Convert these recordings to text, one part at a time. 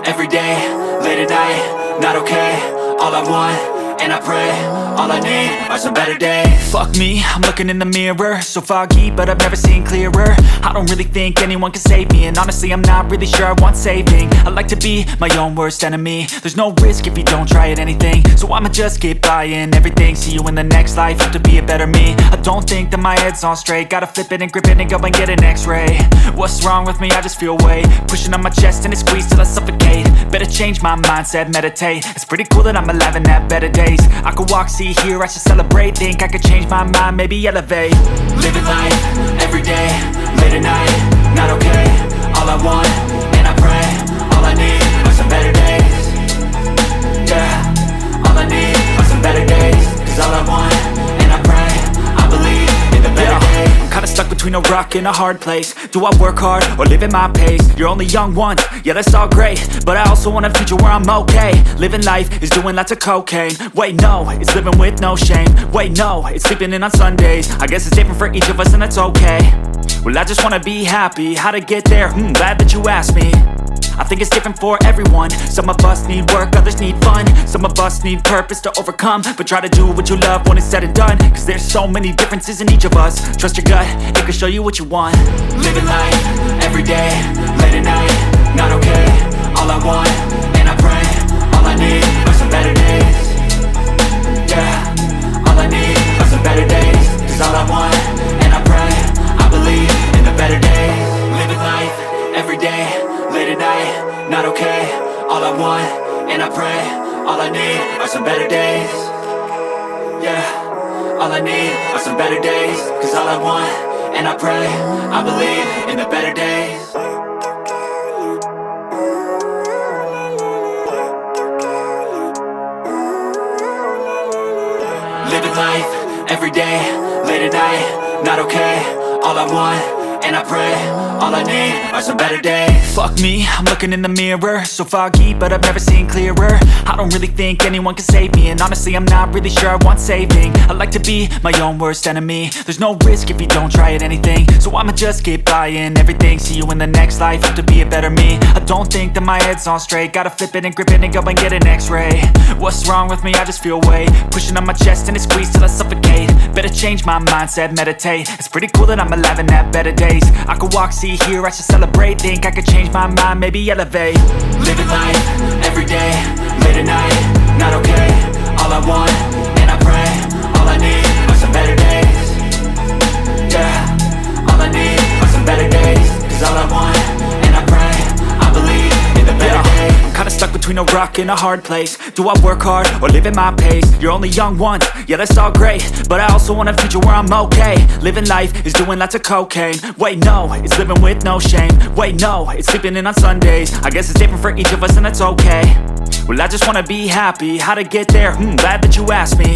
every day, late at night, not okay. All I want, and I pray, all I need are some better days. Fuck me, I'm looking in the mirror, so foggy, but I've never seen clearer. I don't really think anyone can save me, and honestly I'm not really sure I want saving. I like to be my own worst enemy. There's no risk if you don't try at anything, so I'ma just keep buying everything. See you in the next life, have to be a better me. I don't think that my head's on straight, gotta flip it and grip it and go and get an x-ray. What's wrong with me? I just feel weight pushing on my chest and it squeezes till I suffocate. Better change my mindset, meditate. It's pretty cool that I'm alive and have better days. I could walk, see, hear, I should celebrate. Think I could change my mind, maybe elevate. Living life, every day, late at night, not okay. All I want, and I pray, all I need are some better days. Yeah, all I need are some better days. Cause all I want, and I pray, I believe in the better days. I'm kinda stuck between a rock and a hard place. Do I work hard or live at my pace? You're only young once, yeah that's all great, but I also want a future where I'm okay. Living life is doing lots of cocaine. Wait no, it's living with no shame. Wait no, it's sleeping in on Sundays. I guess it's different for each of us and that's okay. Well I just wanna be happy, how to get there? Glad that you asked me. I think it's different for everyone. Some of us need work, others need fun. Some of us need purpose to overcome. But try to do what you love when it's said and done. Cause there's so many differences in each of us. Trust your gut, it can show you what you want. Living life, every day, late at night, not okay. All I want, and I pray, all I need are some better days. Yeah, all I need are some better days. Cause all I want, and I pray, I believe in the better days. Living life, every day, late at night, not okay. All I want, and I pray, all I need are some better days. Yeah, all I need are some better days. Cause all I want, and I pray, I believe in the better days. Living life, every day, late at night, not okay. All I want, and I pray, all I need are some better days. Fuck me, I'm looking in the mirror, so foggy, but I've never seen clearer. I don't really think anyone can save me, and honestly I'm not really sure I want saving. I like to be my own worst enemy. There's no risk if you don't try at anything, so I'ma just keep buying everything. See you in the next life, have to be a better me. I don't think that my head's on straight, gotta flip it and grip it and go and get an x-ray. What's wrong with me? I just feel weight pushing on my chest and it squeezes till I suffocate. Better change my mindset, meditate. It's pretty cool that I'm alive and have better days. I could walk, see, hear, I should celebrate. Think I could change my mind, maybe elevate. Living life, every day, late at night, not okay. All I want, and I pray, all I need are some better days. Yeah, all I need are some better days. Cause all I want, and I pray, I believe in the better days. I'm kinda stuck between a rock and a hard place. Do I work hard or live at my pace? You're only young once, yeah that's all great, but I also want a future where I'm okay. Living life is doing lots of cocaine. Wait no, it's living with no shame. Wait no, it's sleeping in on Sundays. I guess it's different for each of us and that's okay. Well I just wanna be happy, how to get there? Glad that you asked me.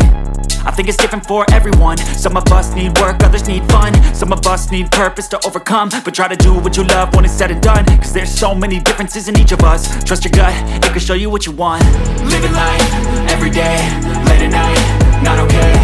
I think it's different for everyone. Some of us need work, others need fun. Some of us need purpose to overcome. But try to do what you love when it's said and done. Cause there's so many differences in each of us. Trust your gut, it can show you what you want. Living life, every day, late at night, not okay.